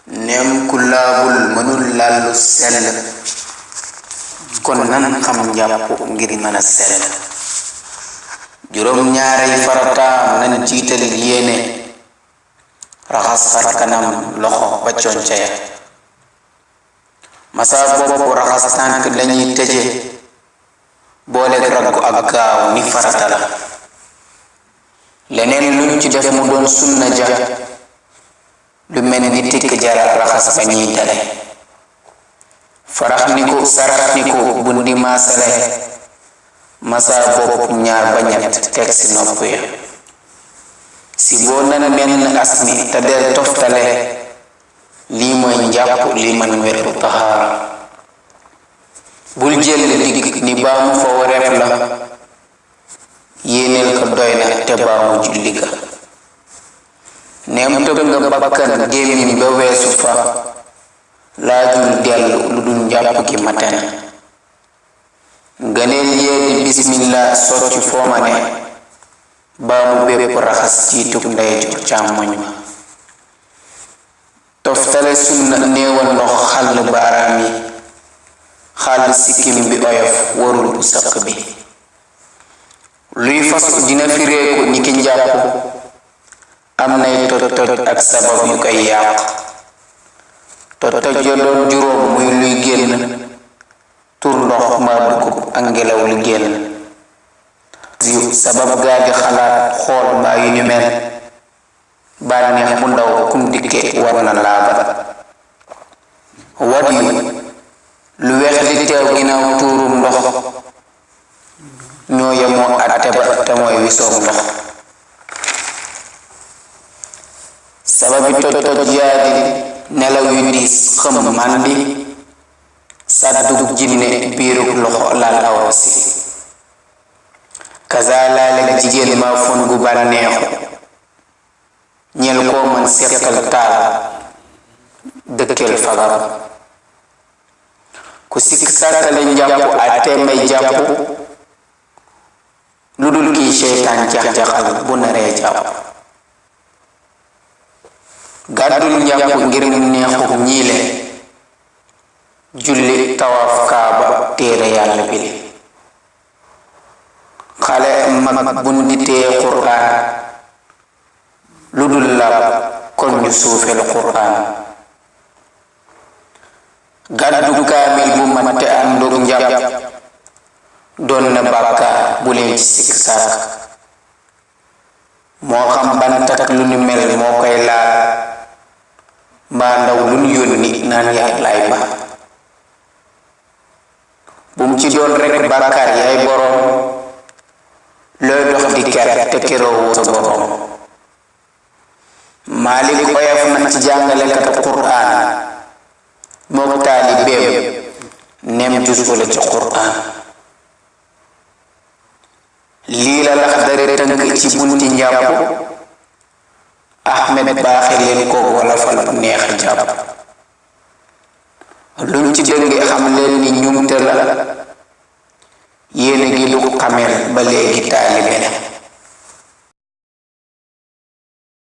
nem ku laabul mënul lallu sell kon nan xam njàpp ngir mën a sell. juróom ñaaray farataam nan jiital yéene, raxas xar kanam loxo ba conca ya, masa bopp raxas tànk lañuy tëje boole raggu ak gaaw ni farata la. leneen luñ ci def mu doon sunna ja lu mel ni tikk jara raxas ba ñuy dale, farax ni ko sarax ni ko bundi maasale, masa bopp ñaar ba ñett teg si nopp ya, si boo nana menn asmi te del toftale, lii mooy njàpp li man wetu taxaara. bul jël digg ni baamu fa wareef la, yéeneel ko doy na te baamu julli ga. neem tëb nga bakkan gémmiñ ba weesu fa, laajul dellu lu dul njàpp gi mate na. ngëneel yéeni bismillah soccu fooma ne, baamu bépp raxas jiitug ndeyjoor càmmoñ ma. toftale sunna néewal ndox xàll baaraam yi, xàll sikkim bi oyof warul bu sëq bi. luy fas dina fireeku ni ki njàpp, am nay toj ak sabab yu koy yàq. toj ya doon juróom muy luy génn, tur ndox ma dugub ak ngelaw li génn. sabab gaa di xalaat xool mbaa yu ni mel, bànneex bu ndaw kum dikke war na laabat. wat yu lu weex di teew ginnaaw tuurum ndox, ñoo yemoo àtte ba te mooy wisoog ndox. sababi toj yaa di nelaw yu diis xëm màndi, sàddug jinne biirug loxo laal awaw si. kaza laaleeg jigéen maa fon gu bànneexu, ñel koo mën seqal taal dëkkeel fagar. ku sikk sàkkale njàpp àtte may jàpp, lu dul kii seytaan jax-jaxal bu naree jàpp. gàddul njàpp ngir neexu ñiile, julli tawaaf kaaba téere yàlla bi. xale mag bunditee quraan, lu dul lab kon ñu suufeel quraan. gàddu kaamil bu mat te àndug njàpp, doon na bàkkaar bu leen ci sikk sàkk. moo xam bant ak lu ñu mel moo koy laal, mbaa ndaw lu ñu yónni naan yaay laay ba. bu mu ci doon rekk bàkkaar yaay boroom, looy dox di ker te keroo sa boroom. Maalik oyof na ci jàngalekat quraan, mook taalibeem nem jusu la ci quraan. lii la Laxdari tënk ci bunti njàpp, Ahmed baaxe leen ko wala fal bu neex jàpp. luñ ci dënge xam leen ni ñumte la, yéene gi lu xameel ba léegi taalibe